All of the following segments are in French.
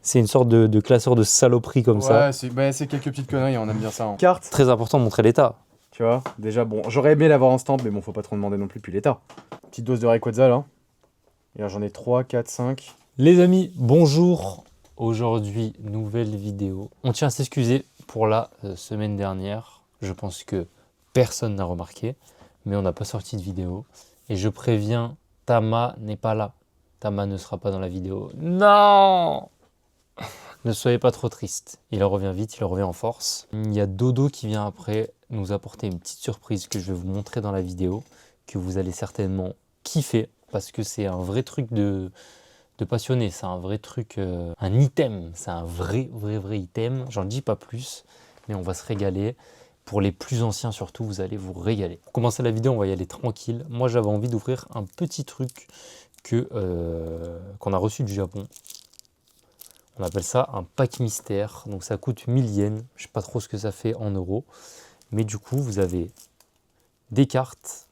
C'est une sorte de classeur de saloperie comme ça. Ouais, c'est quelques petites conneries, on aime bien ça. Hein. Carte. Très important de montrer l'état. Tu vois, déjà, bon, j'aurais aimé l'avoir en stand, mais bon, faut pas trop demander non plus, puis l'état. Petite dose de Rayquaza, là. Et là, j'en ai 3, 4, 5. Les amis, bonjour. Aujourd'hui, nouvelle vidéo. On tient à s'excuser pour la semaine dernière. Je pense que personne n'a remarqué, mais on n'a pas sorti de vidéo. Et je préviens, Tama n'est pas là. Tama ne sera pas dans la vidéo. Non! Ne soyez pas trop triste. Il revient vite, il revient en force. Il y a Dodo qui vient après nous apporter une petite surprise que je vais vous montrer dans la vidéo, que vous allez certainement kiffer, parce que c'est un vrai truc de passionné. C'est un vrai truc, un item. C'est un vrai item. J'en dis pas plus, mais on va se régaler. Pour les plus anciens surtout, vous allez vous régaler. Pour commencer la vidéo, on va y aller tranquille. Moi, j'avais envie d'ouvrir un petit truc qu'on a reçu du Japon. On appelle ça un pack mystère. Donc ça coûte 1000 yens. Je sais pas trop ce que ça fait en euros. Mais du coup, vous avez des cartes.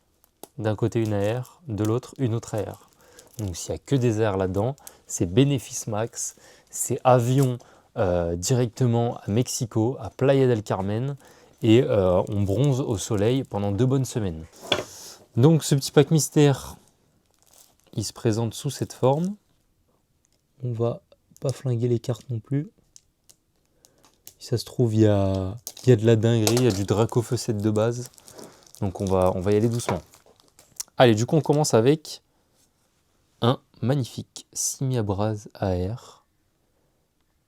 D'un côté une AR, de l'autre une autre AR. Donc s'il n'y a que des AR là-dedans, c'est bénéfice max. C'est avion directement à Mexico, à Playa del Carmen. Et on bronze au soleil pendant 2 bonnes semaines. Donc ce petit pack mystère, il se présente sous cette forme. On va pas flinguer les cartes non plus. Si ça se trouve, il y a de la dinguerie, il y a du Dracofeu 7 de base. Donc on va y aller doucement. Allez, du coup on commence avec un magnifique Simiabraz AR.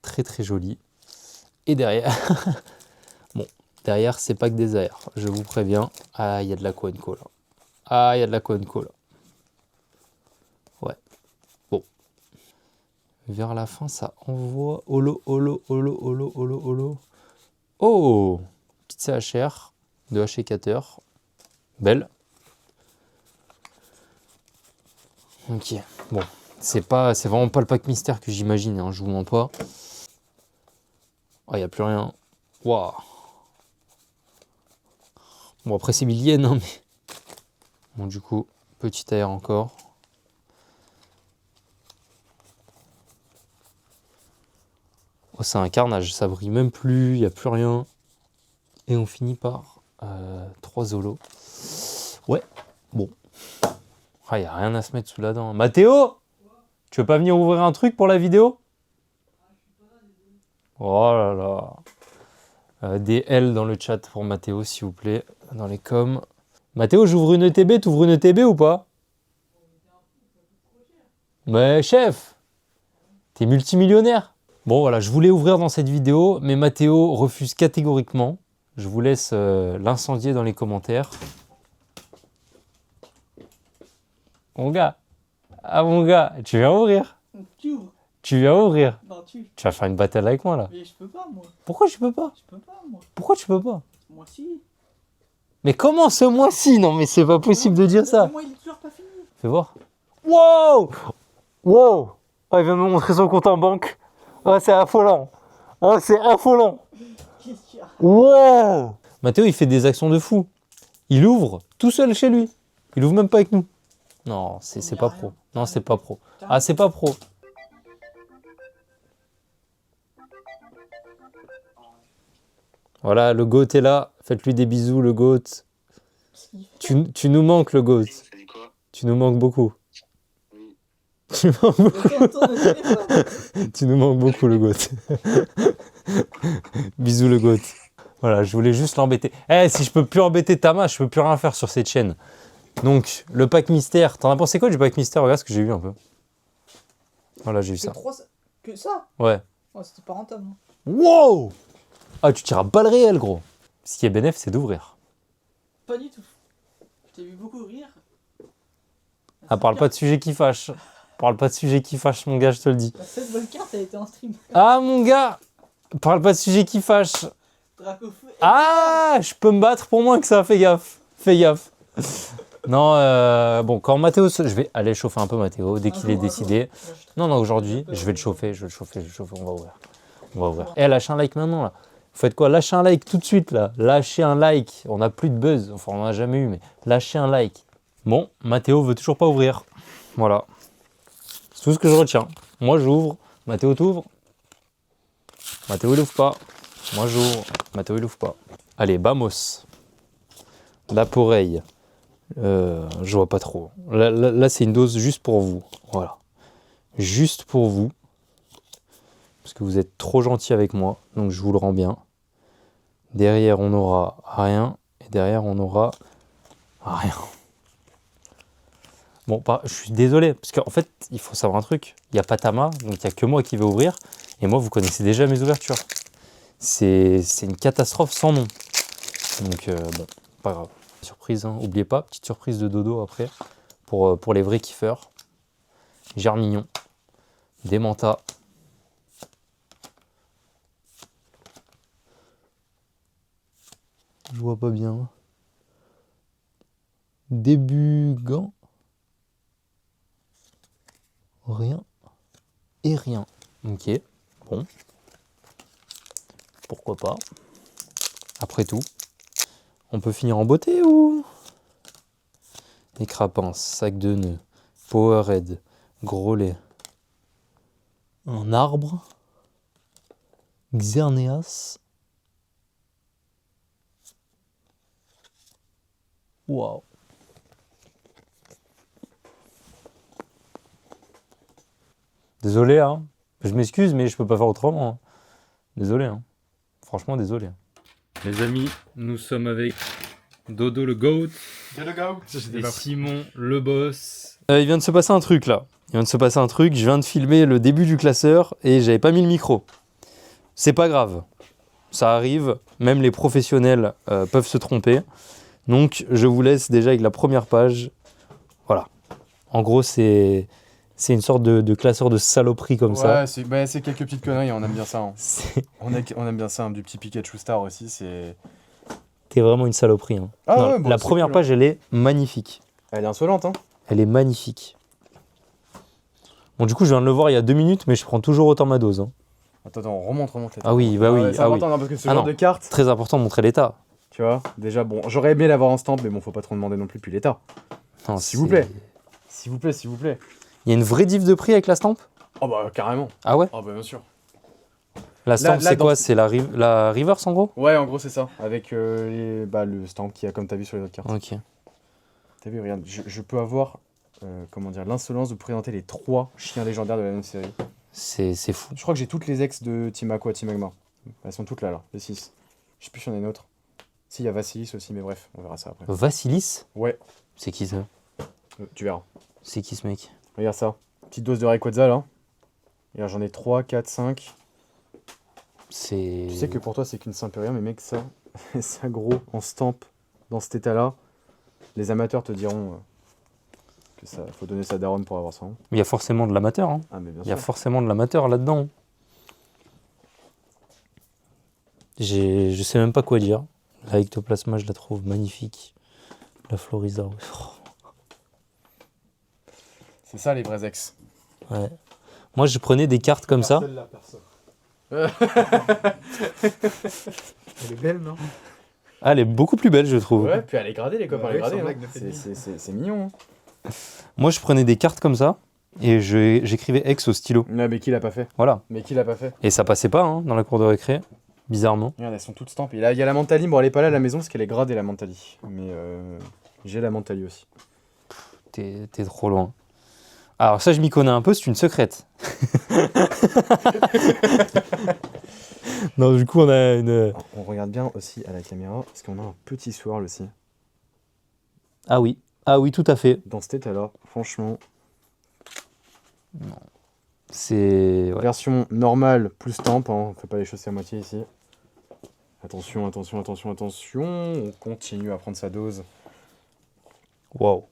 Très joli. Et derrière... bon, derrière c'est pas que des AR, je vous préviens. Ah, il y a de la Coenco là. Ah, il y a de la Coenco là. Ouais. Bon. Vers la fin, ça envoie holo. Oh, petite CHR de Hackator. Belle. Ok. Bon, c'est vraiment pas le pack mystère que j'imagine, hein, je vous mens pas. Ah, il n'y a plus rien. Waouh. Bon, après c'est 1000 yens, hein, mais... Bon, du coup, petit air encore. Oh, c'est un carnage, ça brille même plus, il n'y a plus rien. Et on finit par 3 Zolos. Ouais, bon. Ah, il n'y a rien à se mettre sous la dent. Mathéo, tu veux pas venir ouvrir un truc pour la vidéo? Oh là là. Des L dans le chat pour Mathéo, s'il vous plaît, dans les coms. Mathéo, j'ouvre une ETB, t'ouvres une ETB ou pas? Mais chef, t'es multimillionnaire. Bon voilà, je voulais ouvrir dans cette vidéo, mais Mathéo refuse catégoriquement. Je vous laisse l'incendier dans les commentaires. Mon gars, mon gars, tu viens ouvrir? Tu ouvres. Tu viens ouvrir? Non, Tu vas faire une bataille avec moi là. Mais je peux pas, moi. Pourquoi tu peux pas? Je peux pas, moi. Pourquoi tu peux pas? Moi, si. Mais comment ce mois-ci? Non mais c'est pas possible de dire ça. Moi, il est toujours pas fini. Fais voir. Wow! Wow! Oh, il vient de me montrer son compte en banque. Oh, c'est affolant. Oh, c'est affolant. Qu'est-ce qu'il y a? Wow! Mathéo, il fait des actions de fou. Il ouvre tout seul chez lui. Il ouvre même pas avec nous. Non, c'est pas pro. Non, c'est pas pro. Ah, c'est pas pro. Voilà, le GOAT est là. Faites-lui des bisous, le GOAT. Tu nous manques, le GOAT. Tu nous manques beaucoup. Tu nous manques beaucoup. Tu nous manques beaucoup, le GOAT. Bisous, le GOAT. Voilà, je voulais juste l'embêter. Eh, si je peux plus embêter Tama, je peux plus rien faire sur cette chaîne. Donc, le pack mystère. T'en as pensé quoi du pack mystère? Regarde ce que j'ai eu un peu. Voilà, j'ai eu ça. Que ça? Ouais. Oh, c'était pas rentable. Hein. Wow! Ah, tu tires à balles réelles, gros. Ce qui est bénéf, c'est d'ouvrir. Pas du tout. Je t'ai vu beaucoup rire. Ah, parle pas de sujet qui fâche. Parle pas de sujet qui fâche, mon gars, je te le dis. Cette bonne carte, elle était en stream. Ah, mon gars! Parle pas de sujet qui fâche. Dracofeu. Ah, je peux me battre pour moins que ça, fais gaffe. Fais gaffe. Non, bon, quand Mathéo... Je vais aller chauffer un peu Mathéo, dès qu'il est décidé. Non, aujourd'hui, je vais le chauffer, on va ouvrir. On va ouvrir. Eh, lâchez un like maintenant, là. Vous faites quoi? Lâchez un like tout de suite, là. Lâchez un like. On n'a plus de buzz. Enfin, on n'en a jamais eu, mais lâchez un like. Bon, Mathéo veut toujours pas ouvrir. Voilà. C'est tout ce que je retiens. Moi, j'ouvre. Mathéo t'ouvre. Mathéo il ouvre pas. Moi j'ouvre. Mathéo il ouvre pas. Allez, vamos. L'appareil. Je vois pas trop. Là, c'est une dose juste pour vous. Voilà. Juste pour vous. Parce que vous êtes trop gentil avec moi. Donc je vous le rends bien. Derrière on aura rien. Et derrière on aura rien. Bon, je suis désolé. Parce qu'en fait, il faut savoir un truc. Il n'y a pas Tama. Donc il n'y a que moi qui vais ouvrir. Et moi, vous connaissez déjà mes ouvertures. C'est une catastrophe sans nom. Donc bon, pas grave. Surprise, hein. Oubliez pas, petite surprise de dodo après. Pour les vrais kiffeurs. Germignon. Des Manta. Je vois pas bien. Début gant. Rien. Et rien. Ok. Bon. Pourquoi pas. Après tout. On peut finir en beauté ou... Écrapins, sac de nœuds, Powerhead, gros lait. Un arbre. Xerneas. Waouh. Désolé, hein. Je m'excuse, mais je peux pas faire autrement. Hein. Désolé, hein. Franchement, désolé. Les amis, nous sommes avec Dodo le GOAT et Simon le boss. Il vient de se passer un truc là. Je viens de filmer le début du classeur et j'avais pas mis le micro. C'est pas grave. Ça arrive. Même les professionnels peuvent se tromper. Donc je vous laisse déjà avec la première page. Voilà. En gros, c'est une sorte de classeur de saloperie comme ça. Ouais, c'est quelques petites conneries, on aime bien ça. Hein. C'est- On aime bien ça, hein, du petit Pikachu Star aussi, c'est... T'es vraiment une saloperie. Hein. Ah Non, ouais, bon, la c'est première cool, page, elle est magnifique. Elle est insolente, hein. Elle est magnifique. Bon, du coup, je viens de le voir il y a 2 minutes, mais je prends toujours autant ma dose. Hein. Attends, remonte. Ah oui, bah oui, Ouais, c'est important, non, parce que ce genre de carte, Très important de montrer l'état. tu vois, déjà, bon, j'aurais aimé l'avoir en stamp, mais bon, faut pas trop demander non plus, puis l'état. Non, S'il vous c'est- plaît. S'il vous plaît. Il y a une vraie diff de prix avec la stamp? Oh bah, carrément. Ah ouais? Oh bah, bien sûr. La stamp, là, c'est dans- quoi? C'est la reverse en gros? Ouais, en gros, c'est ça, avec le stamp qu'il y a, comme t'as vu sur les autres cartes. Ok. T'as vu, regarde, je peux avoir, l'insolence de présenter les 3 chiens légendaires de la même série. C'est fou. Je crois que j'ai toutes les ex de Team Aqua, Team Magma. Elles sont toutes là, les 6. Je sais plus s'il y en a une autre. Si, il y a Vassilis aussi, mais bref, on verra ça après. Vassilis? Ouais, C'est qui ça? tu verras. C'est qui ce mec? Regarde ça. Petite dose de Rayquaza, là. Et là, j'en ai 3, 4, 5. C'est... Tu sais que pour toi, c'est qu'une simple rien, mais mec, ça, ça gros, en stamp, dans cet état-là, les amateurs te diront que ça, faut donner sa daronne pour avoir ça. Hein. Il y a forcément de l'amateur. Hein. Ah, mais bien Il y a sûr. forcément de l'amateur là-dedans. Je sais même pas quoi dire. La Ectoplasma, je la trouve magnifique. La Floriza, ouais. C'est ça, les vrais ex. Ouais. Moi, je prenais des cartes comme ça. Elle est belle, non? Ah, elle est beaucoup plus belle, je trouve. Ouais, puis elle est gradée, les copains, Bah elle est oui, gradée. sans Hein. blague, ne faites bien. C'est mignon. Hein. Moi, je prenais des cartes comme ça et j'écrivais ex au stylo. Non, mais qui l'a pas fait? Voilà. Mais qui l'a pas fait? Et ça passait pas hein, dans la cour de récré, bizarrement. Regarde, elles sont toutes stampées. Là, il y a la Mentali. Bon, elle est pas là à la maison parce qu'elle est gradée, la Mentali. Mais j'ai la Mentali aussi. T'es trop loin. Alors ça, je m'y connais un peu, c'est une secrète. Non, du coup, on a une... Alors, on regarde bien aussi à la caméra parce qu'on a un petit swirl aussi. Ah oui, tout à fait. Dans cet état-là, franchement, C'est... ouais. version normale plus stamp. Hein. On fait pas les choses à moitié ici. Attention. On continue à prendre sa dose. Waouh.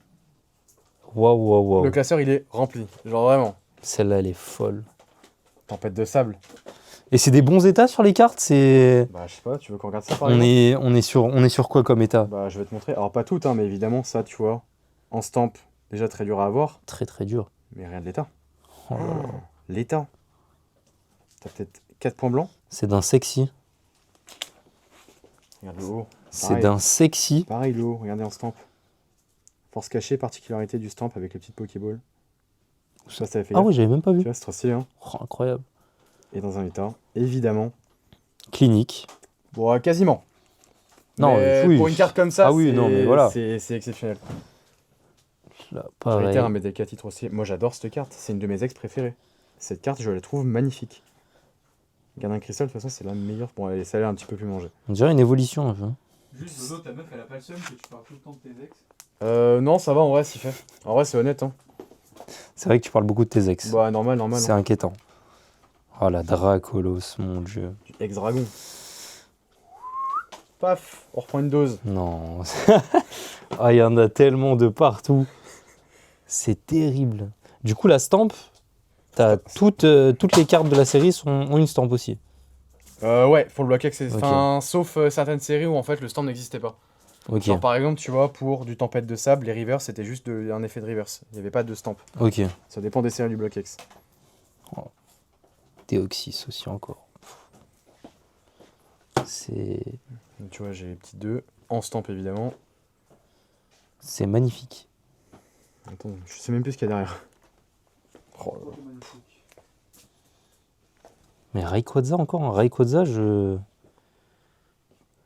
Le classeur, il est rempli. Genre vraiment. Celle-là, elle est folle. Tempête de sable. Et c'est des bons états sur les cartes, c'est... Bah, je sais pas, tu veux qu'on regarde ça par On exemple est sur quoi comme état? Bah, je vais te montrer. Alors, pas toutes, hein, mais évidemment, ça, tu vois, en stamp, déjà très dur à avoir. Très très dur. Mais regarde l'état. Oh là là. L'état. T'as peut-être 4 points blancs. C'est d'un sexy. Regarde le haut. C'est Pareil. d'un sexy. Pareil, le haut, regardez en stamp. Force cachée, particularité du stamp avec les petites Pokéball. Je sais pas si t'avais fait Ah gaffe. oui, j'avais même pas Tu vu. vois, c'est trop stylé, hein. Oh, incroyable. Et dans un état, évidemment, Clinique. Bon, quasiment. Non, Mais oui. pour une carte comme ça, Ah oui, non, mais voilà. c'est exceptionnel. Là, J'aurais été pareil. un MDK à titre aussi. Moi, j'adore cette carte. C'est une de mes ex préférées. Cette carte, je la trouve magnifique. Gardien Cristal, de toute façon, c'est la meilleure. Bon, elle est salée un petit peu plus mangée. On dirait une évolution un peu. Juste, Dodo, ta meuf, elle a pas le seum que tu parles tout le temps de tes ex. Non, ça va en vrai, s'il fait. En vrai, c'est honnête. Hein. C'est vrai que tu parles beaucoup de tes ex. Bah, normal. C'est Hein. inquiétant. Oh la Dracolos, mon dieu. Du ex-dragon. Paf, on reprend une dose. Non. Ah, il y en a tellement de partout. C'est terrible. Du coup, la stamp, t'as toutes les cartes de la série ont une stamp aussi. Ouais, pour le bloc X, Ok. enfin, sauf certaines séries où en fait le stand n'existait pas. Ok, Genre par exemple, tu vois, pour du Tempête de Sable, les reverse c'était juste un effet de reverse. Il n'y avait pas de stamp. ok. Ça dépend des séries du bloc X. Deoxys aussi encore. C'est Donc, tu vois, j'ai les petits 2 en stamp évidemment. magnifique. Attends, je sais même plus ce qu'il y a derrière. Oh là là. Mais Rayquaza encore, hein. Rayquaza, je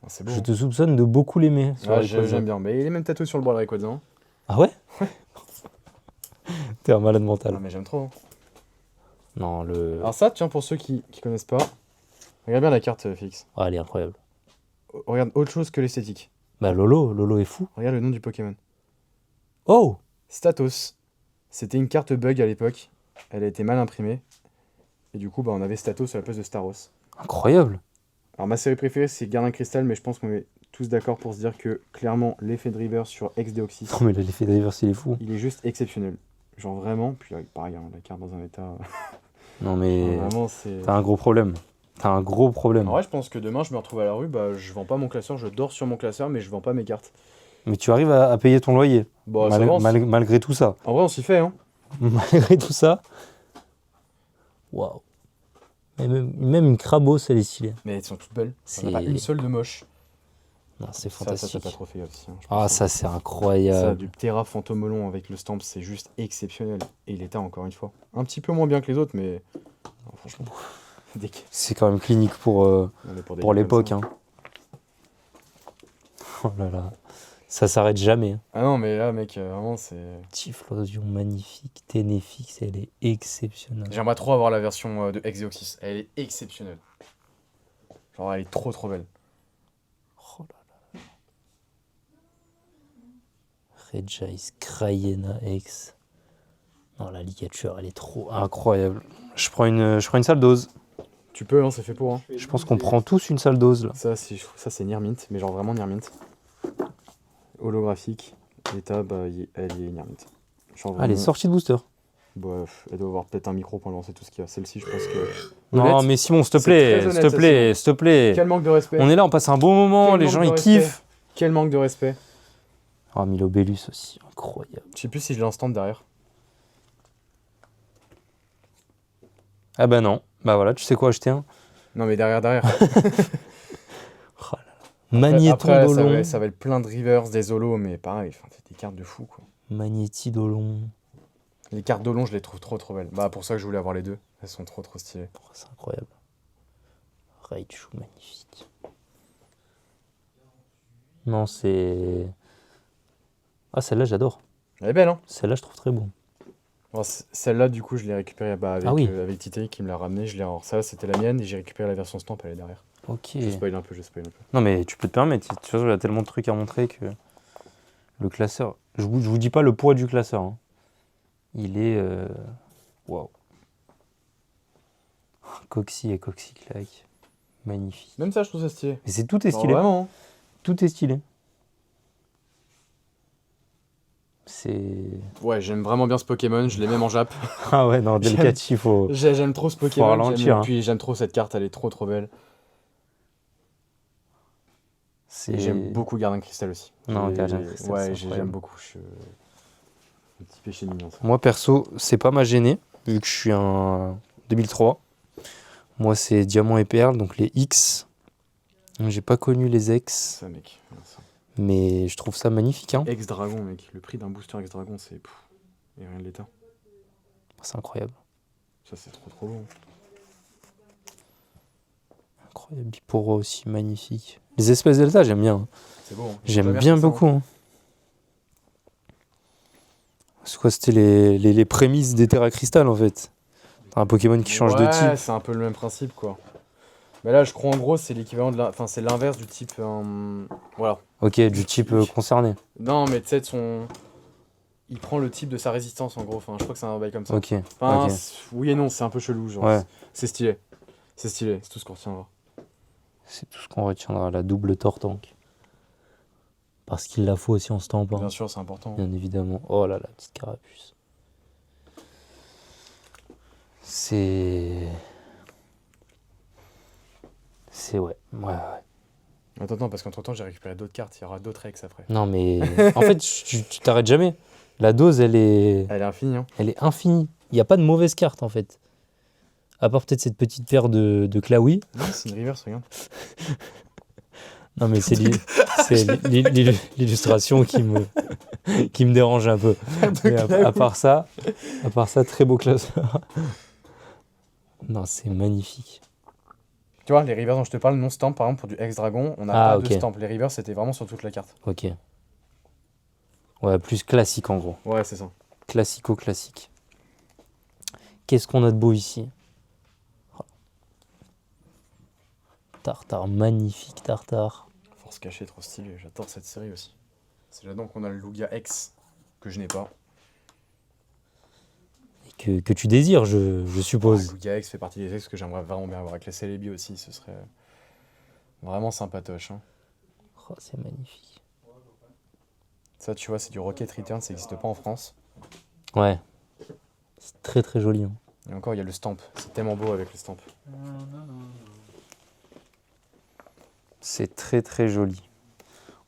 C'est beau. te soupçonne de beaucoup l'aimer. sur Ouais, Rayquaza. j'aime bien. Mais il est même tatoué sur le bras de Rayquaza. Hein. Ah ouais. T'es un malade mental. Ah, mais j'aime trop. Hein. Non, le... Alors ça, tiens, pour ceux qui connaissent pas, regarde bien la carte Félix. Ah, elle est incroyable. Regarde autre chose que l'esthétique. Bah Lolo est fou. Regarde le nom du Pokémon. Oh. Statos. C'était une carte bug à l'époque. Elle a été mal imprimée. Et du coup, bah, on avait Statos à la place de Staros. Incroyable. Alors ma série préférée, c'est Gardien Cristal, mais je pense qu'on est tous d'accord pour se dire que clairement, l'effet de River sur Ex-Deoxys, Non mais l'effet de reverse, il est fou. il est juste exceptionnel. Genre vraiment, puis pareil, hein, la carte dans un état... Non mais... Vraiment, c'est... T'as un gros problème. T'as un gros problème. En vrai, je pense que demain, je me retrouve à la rue, bah, je vends pas mon classeur, je dors sur mon classeur, mais je vends pas mes cartes. Mais tu arrives à payer ton loyer. Bon, ça va, Malgré tout ça. En vrai, on s'y fait, hein. Malgré tout ça. Waouh. Même une Crabos, elle est stylée. Mais elles sont toutes belles. Il n'y en a C'est- pas une seule de moche. Non, c'est Ça, fantastique. t'as pas trop fait aussi. Hein, je Ah, pense, ça, hein. c'est Ça, incroyable. du Terra Fantomelon avec le stamp, c'est juste exceptionnel. Et il était encore une fois. Un petit peu moins bien que les autres, mais... Non, franchement... Dès que- C'est quand même clinique pour on est pour des pour gars comme l'époque. ça. Hein. Oh là là. Ça s'arrête jamais. Hein. Ah non, mais là, mec, vraiment, c'est... Typhlosion magnifique. Ténéfix, elle est exceptionnelle. J'aimerais trop avoir la version de Exeoxys. Elle est exceptionnelle. Genre, elle est trop trop belle. Oh là là. Regice, Crayena X. Non, la ligature, elle est trop incroyable. Je prends une sale dose. Tu peux, hein, c'est fait pour. Hein. Je pense qu'on prend tous une sale dose là. Ça, je trouve ça, c'est Nirmint, mais genre vraiment Nirmint. Holographique. L'état, bah, elle y est Nirmint. Genre Ah, elle est vraiment- sortie de booster. Bref, elle doit avoir peut-être un micro pour lancer tout ce qu'il y a. Celle-ci, je pense que... Non, Honnête, mais Simon, s'il te c'est plaît, très s'il honnête, te plaît, ça, s'il te plaît. Quel manque de respect. On est là, on passe un bon moment, Quel les manque gens de ils respect. kiffent. Quel manque de respect. Ah, Milobellus aussi, incroyable. Je sais plus si je l'ai en stand derrière. Ah bah non, bah voilà, tu sais quoi acheter un. Non, mais derrière. Oh là là. Magnéton Après, Dolon. ça va être plein de rivers, des holos, mais pareil, enfin, c'est des cartes de fou, quoi. Magnétidolon. Les cartes d'Olon, je les trouve trop trop belles. Bah, pour ça que je voulais avoir les deux. Elles sont trop trop stylées. Oh, c'est incroyable. Raichu, magnifique. Non, c'est... Ah, celle-là, j'adore. Elle est belle, hein. Celle-là, je trouve très bon. Bon, celle-là, du coup, je l'ai récupérée bah, avec, Ah oui. avec Tité qui me l'a ramenée. Alors, ça, c'était la mienne et j'ai récupéré la version stamp, elle est derrière. Ok. Je spoil un peu. Non, mais tu peux te permettre. Tu vois, il y a tellement de trucs à montrer que... Le classeur... Je vous dis pas le poids du classeur. Hein. Il est... Waouh. Coxy et Coxy Claque. Magnifique. Même ça, je trouve ça stylé. Mais c'est tout est Genre, stylé. vraiment. Hein. Tout est stylé. C'est... Ouais, j'aime vraiment bien ce Pokémon. Je l'ai même en Jap. Ah ouais, non, Delcatty, faut... J'aime trop ce Pokémon. ralentir, hein. Puis j'aime trop cette carte, elle est trop trop belle. C'est... Et j'aime beaucoup Gardien Cristal aussi. Non, Et- Gardien Cristal, c'est Ouais, incroyable. j'aime beaucoup. Un petit péché mignon, ça. Moi, perso, c'est pas ma gênée, vu que je suis un 2003. Moi, c'est Diamant et Perle, donc les X. J'ai pas connu les X, Ça, mec. Ça. mais je trouve ça magnifique. Hein. Ex-Dragon, mec. Le prix d'un booster Ex-Dragon, c'est... pff, et rien de l'état. C'est incroyable. Ça, c'est trop trop beau. Hein. Incroyable. Biporo aussi, magnifique. Les espèces delta, j'aime bien. C'est beau. Hein. J'aime bien beaucoup. Hein. C'est quoi, c'était les prémices des Terra Crystal en fait. T'as un Pokémon qui change de type. Ouais, c'est un peu le même principe quoi. Mais là, je crois en gros, c'est l'équivalent de la. Enfin, c'est l'inverse du type. Voilà. Ok, du type concerné. Non, mais tu sais, il prend le type de sa résistance en gros. Enfin, je crois que c'est un bail comme ça. Ok. Enfin, ok. oui et non, c'est un peu chelou. Genre, Ouais. c'est stylé. C'est stylé, c'est tout ce qu'on retiendra. C'est tout ce qu'on retiendra, la double Tortank. Parce qu'il la faut aussi en stamp, hein, Bien sûr, c'est important. bien évidemment. Oh là là, petite carapuce. C'est ouais. Attends, parce qu'entre temps, j'ai récupéré d'autres cartes. Il y aura d'autres ex après. Non mais en fait, tu t'arrêtes jamais. La dose, elle est infinie, hein. infinie. Il n'y a pas de mauvaise carte en fait. À part peut-être cette petite paire de Klawi. Non, c'est une reverse, regarde. Non mais c'est l'illustration qui me dérange un peu. Mais à part ça, très beau classeur. Non, c'est magnifique. Tu vois, les reverse dont je te parle, non stamp, par exemple, pour du ex-dragon, on n'a pas de stamp. Les reverse, c'était vraiment sur toute la carte. Ok. Ouais, plus classique en gros. Ouais, c'est ça. Classico-classique. Qu'est-ce qu'on a de beau ici? Tartare, magnifique Tartare. Force cachée, trop stylé. J'adore cette série aussi. C'est là-dedans qu'on a le Lugia X, que je n'ai pas. Et que tu désires, je suppose. Le Lugia X fait partie des ex que j'aimerais vraiment bien avoir. Avec les Celebi aussi, ce serait vraiment sympatoche. Hein. Oh, c'est magnifique. Ça, tu vois, c'est du Rocket Return, ça n'existe pas en France. Ouais. C'est très très joli. Hein. Et encore, il y a le stamp. C'est tellement beau avec le stamp. C'est très très joli.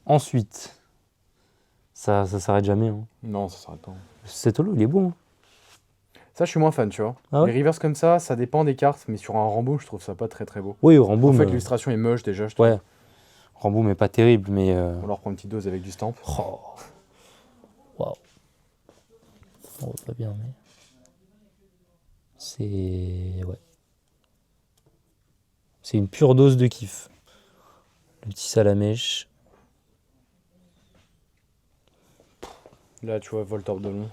Ensuite, ça s'arrête jamais. Hein. Non, ça s'arrête pas. Cet holo, il est beau. Hein. Ça, je suis moins fan, tu vois. Ah ouais les reverse comme ça dépend des cartes, mais sur un Rambo, je trouve ça pas très très beau. Oui, Rambo. En fait, l'illustration est moche déjà, je trouve. Ouais. Rambo, mais pas terrible, mais. On leur prend une petite dose avec du stamp. Oh. Waouh. On voit pas bien, mais. C'est. Ouais. C'est une pure dose de kiff. Le petit salamèche. Là, tu vois, Voltorb de long,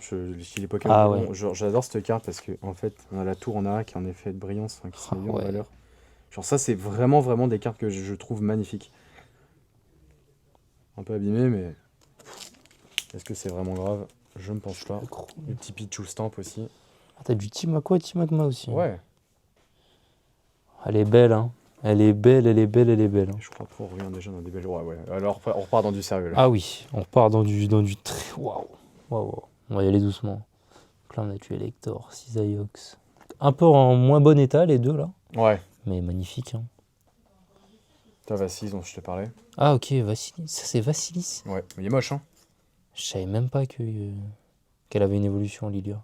les Pokémon Ah, de ouais. long, j'adore cette carte parce que en fait, on a la tour en A qui est en effet de brillance, qui se met bien en ouais. valeur. Genre ça, c'est vraiment vraiment des cartes que je trouve magnifiques. Un peu abîmé, mais est-ce que c'est vraiment grave? Je ne pense pas. Le petit Pichu stamp aussi. Ah, t'as du Team Aqua et Team Magma aussi. Ouais. Elle est belle, hein. Elle est belle. Hein. Je crois qu'on revient déjà dans des belles. Ouais. Alors on repart dans du sérieux là. Ah oui, on repart dans du très. Waouh. On va y aller doucement. Donc là, on a tué Elector, Cisaiox. Un peu en moins bon état, les deux là. Ouais. Mais magnifique. Hein. T'as Vassilis dont je te parlais. Ah ok, Vassilis. Ça, c'est Vassilis. Ouais, il est moche, hein. Je savais même pas qu'elle avait une évolution, Lilia.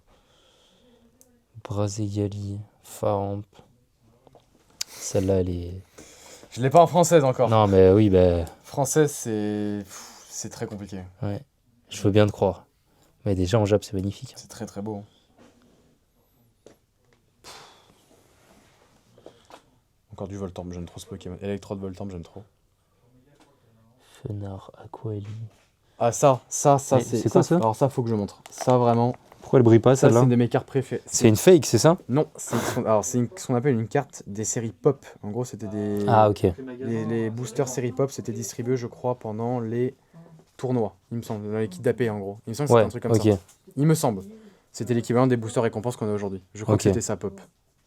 Brazegali, Faramp. Celle-là, elle est. Je l'ai pas en française encore. Non, mais oui, bah. Française, c'est très compliqué. Ouais. Je veux bien te croire. Mais déjà, en Jap, c'est magnifique. C'est très très beau. Encore du Voltorb, j'aime trop ce Pokémon. Electrode Voltorb, j'aime trop. Fenard, Aquali. Ah ça Mais c'est quoi ça Alors ça, faut que je montre. Ça vraiment. Pourquoi elle brille pas, Ça, c'est celle-là? une de mes cartes préférées. C'est une fake, c'est ça? Non, c'est ce qu'on appelle une carte des séries pop. En gros, c'était des. Ah, ok. Les boosters séries pop, c'était distribué, je crois, pendant les tournois. Il me semble, dans les kits d'AP en gros. Il me semble que c'était Ouais, un truc comme ok. ça. Il me semble. C'était l'équivalent des boosters récompenses qu'on a aujourd'hui. Je crois Ok. que c'était ça pop.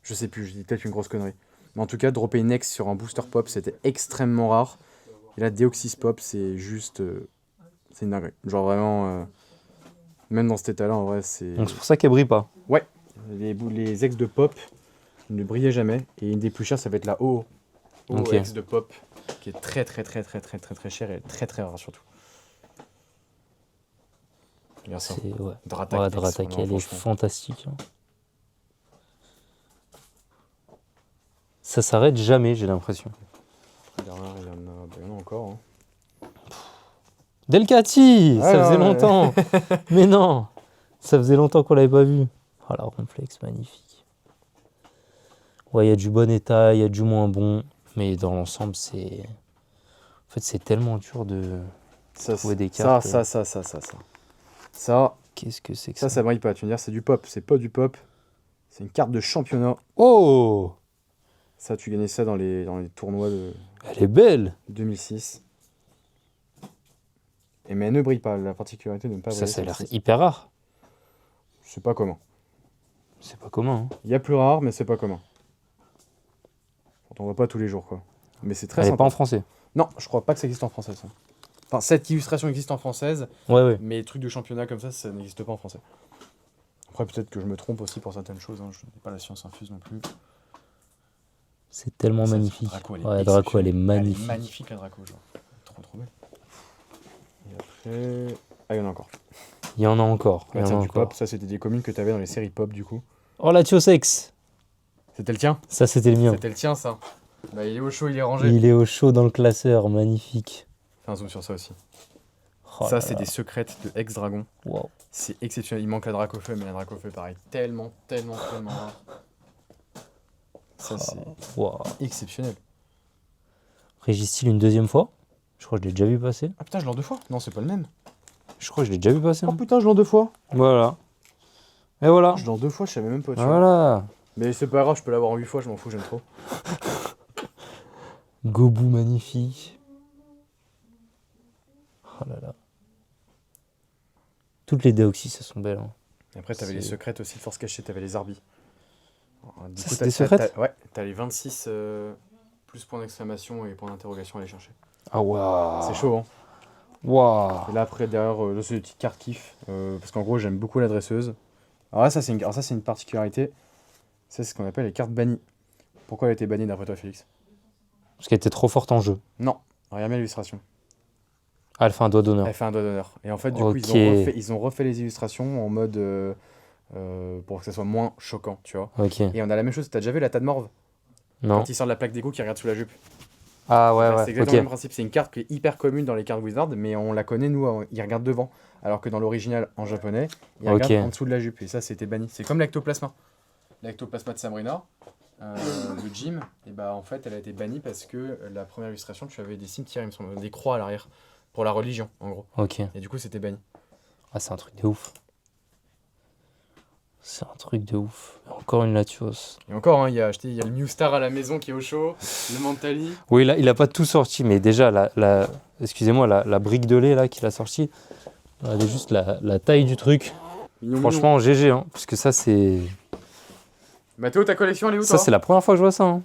Je sais plus, je dis peut-être une grosse connerie. Mais en tout cas, dropper une X sur un booster pop, c'était extrêmement rare. Et là, Deoxys pop, c'est juste. C'est une dinguerie. Genre vraiment. Même dans cet état-là, en vrai, c'est. Donc c'est pour ça qu'elle brille pas. Ouais. Les ex de pop ne brillaient jamais. Et une des plus chères, ça va être la O. Ok. Ex de pop, qui est très chère et très rare surtout. Regarde ça. C'est ouais. Dratak, Ouais, Dratak, non, elle est franchement. fantastique. Hein. Ça s'arrête jamais, j'ai l'impression. Derrière, il y en a encore. Hein. Delcati, Ah, ça faisait ouais. longtemps. Mais non, ça faisait longtemps qu'on l'avait pas vu. Oh la complexe, magnifique. Ouais, il y a du bon état, il y a du moins bon, Mais dans l'ensemble, c'est... En fait, c'est tellement dur de Ça, trouver des cartes. Ça, Qu'est-ce que c'est que ça brille pas. Tu vas me dire, c'est du pop. C'est pas du pop. C'est une carte de championnat. Oh! Ça, tu gagnais ça dans les tournois de Elle est belle! 2006. Mais elle ne brille pas. La particularité de ne pas Ça, briller. ça a l'air celle-ci. hyper rare. Je sais pas comment. C'est pas commun. Hein. Il y a plus rare, mais c'est pas commun. On voit pas tous les jours, quoi. Mais c'est très Elle est sympa. pas en français. Non, je crois pas que ça existe en français, ça. Enfin, cette illustration existe en française, Ouais. mais les trucs de championnat comme ça n'existe pas en français. Après, peut-être que je me trompe aussi pour certaines choses. Hein. Je n'ai pas la science infuse non plus. C'est tellement Ça, magnifique. Draco, elle est Ouais, Draco, elle est exceptionnelle. magnifique. Elle est magnifique, la Draco, genre. Trop belle. Et après... Ah, il y en a encore. Il y en a encore. Il y Là, en c'est a du encore. pop. Ça, c'était des communes que tu avais dans les séries pop, du coup. Oh, la Tiosex! C'était le tien? Ça, c'était le mien. C'était le tien, ça. Bah, il est au chaud, il est rangé. Il est au chaud dans le classeur. Magnifique. Fais un zoom sur ça aussi. Oh Ça, là c'est là. des secrètes de Ex-Dragon. Wow. C'est exceptionnel. Il manque la Dracofeu, mais la Dracofeu, pareil. Tellement rare. Ça, c'est Wow. exceptionnel. Régis une deuxième fois. Je crois que je l'ai déjà vu passer. Ah putain, je l'ai en 2 fois? Non, c'est pas le même. Je crois que je l'ai déjà vu passer. Oh hein. putain, je l'ai en 2 fois. Voilà. Et voilà. Je l'ai en 2 fois, je savais même pas. Tu vois. Voilà. Mais c'est pas grave, je peux l'avoir en 8 fois, je m'en fous, j'aime trop. Gobu magnifique. Oh là là. Toutes les Deoxys, elles sont belles. Hein. Et après, t'avais les C'est- secrètes aussi de Force Cachée, t'avais les Arbis. Alors, du Ça, coup, c'est des secrètes? Ouais, t'as les 26 plus points d'exclamation et points d'interrogation à aller chercher. Ah waouh. C'est chaud, hein. Waouh. Et là, après, derrière, là, c'est des petites cartes kiff. Parce qu'en gros, j'aime beaucoup la dresseuse. Alors là, ça, c'est une particularité. Ça, c'est ce qu'on appelle les cartes bannies. Pourquoi elle a été bannie d'après toi, Félix? Parce qu'elle était trop forte en jeu. Non, regarde bien l'illustration. Ah, elle fait un doigt d'honneur. Elle fait un doigt d'honneur. Et en fait, du coup, Ok. ils ont refait les illustrations en mode pour que ça soit moins choquant, tu vois. Ok. Et on a la même chose. T'as déjà vu la Tadmorve Non. quand il sort de la plaque d'égout qui regarde sous la jupe? Ah ouais, C'est exactement le même Ok. principe. C'est une carte qui est hyper commune dans les cartes Wizard, mais on la connaît, nous, il regarde devant. Alors que dans l'original en japonais, il regarde Ok. en dessous de la jupe. Et ça, c'était banni. C'est comme l'ectoplasma. L'ectoplasma de Sabrina, le gym, et bah en fait, elle a été bannie parce que la première illustration, tu avais des cimetières, il me semble, des croix à l'arrière. Pour la religion, en gros. Ok. Et du coup, c'était banni. Ah, c'est un truc de ouf. C'est un truc de ouf. Encore une Latios. Et encore, hein, il y a le New Star à la maison qui est au chaud, le Mentali. Oui, là, il a pas tout sorti, mais déjà, excusez-moi, la brique de lait là qu'il a sorti, regardez juste la taille du truc. Mignon, Franchement, GG, hein, parce que ça, c'est mignon. Mathéo, ta collection, elle est où, ça, toi? c'est la première fois que je vois ça. Hein.